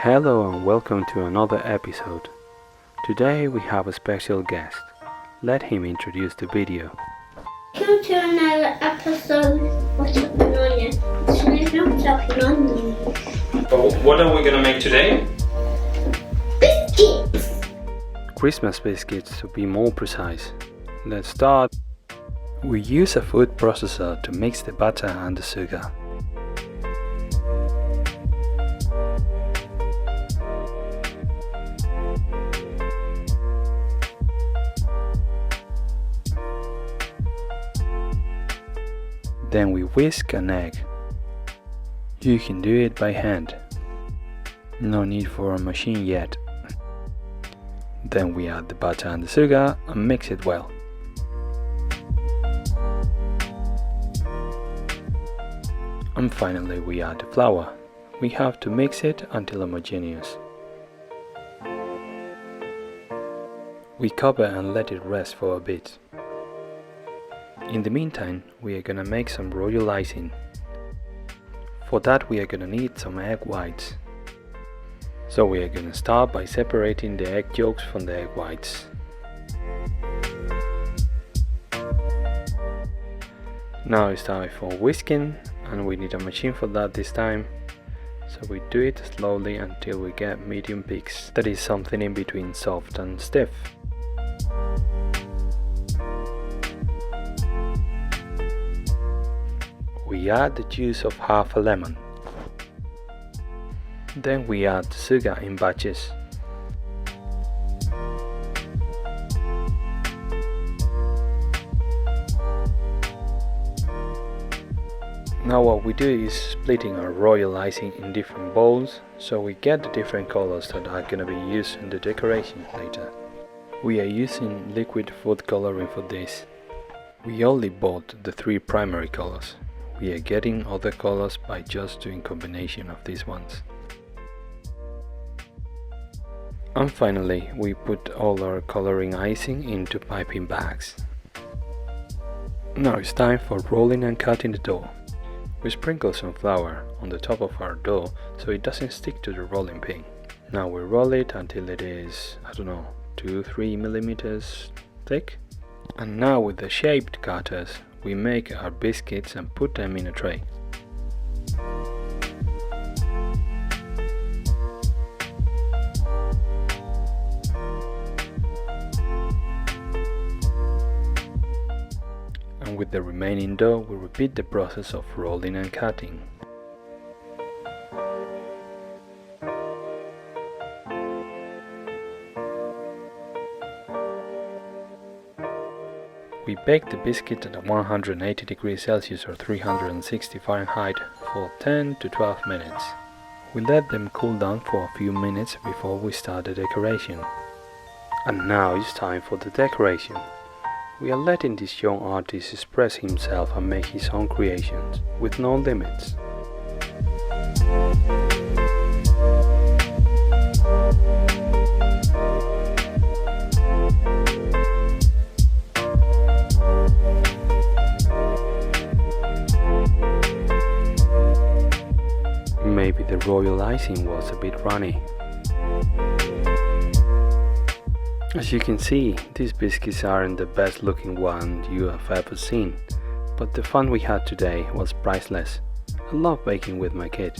Hello and welcome to another episode. Today we have a special guest. Let him introduce the video. Welcome to another episode of Chopping Onion. Today I'm chopping onions. So what are we gonna make today? Biscuits! Christmas biscuits, to be more precise. Let's start. We use a food processor to mix the butter and the sugar. Then we whisk an egg. You can do it by hand. No need for a machine yet. Then we add the butter and the sugar and mix it well. And finally we add the flour. We have to mix it until homogeneous. We cover and let it rest for a bit. In the meantime, we are gonna make some royal icing. For that we are gonna need some egg whites. So we are gonna start by separating the egg yolks from the egg whites. Now it's time for whisking, and we need a machine for that this time. So we do it slowly until we get medium peaks, that is something in between soft and stiff. We add the juice of half a lemon. Then we add the sugar in batches. Now what we do is splitting our royal icing in different bowls, so we get the different colors that are gonna be used in the decoration later. We are using liquid food coloring for this. We only bought the 3 primary colors. We are getting other colors by just doing combination of these ones. And finally, we put all our coloring icing into piping bags. Now it's time for rolling and cutting the dough. We sprinkle some flour on the top of our dough so it doesn't stick to the rolling pin. Now we roll it until it is, 2-3 millimeters thick. And now with the shaped cutters, we make our biscuits and put them in a tray. And with the remaining dough, we repeat the process of rolling and cutting. We bake the biscuit at 180 degrees Celsius or 360 Fahrenheit for 10 to 12 minutes. We let them cool down for a few minutes before we start the decoration. And now it's time for the decoration. We are letting this young artist express himself and make his own creations, with no limits. Maybe the royal icing was a bit runny. As you can see, these biscuits aren't the best looking one you have ever seen, but the fun we had today was priceless. I love baking with my kid.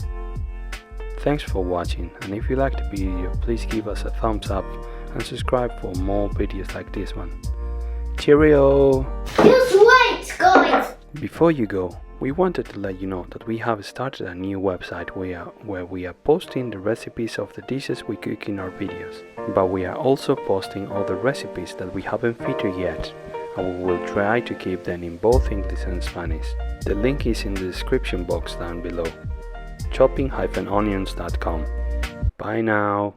Thanks for watching, and if you liked the video, please give us a thumbs up and subscribe for more videos like this one. Cheerio! Just wait, guys! Before you go, we wanted to let you know that we have started a new website where we are posting the recipes of the dishes we cook in our videos. But we are also posting other recipes that we haven't featured yet, and we will try to keep them in both English and Spanish. The link is in the description box down below. chopping-onions.com. Bye now!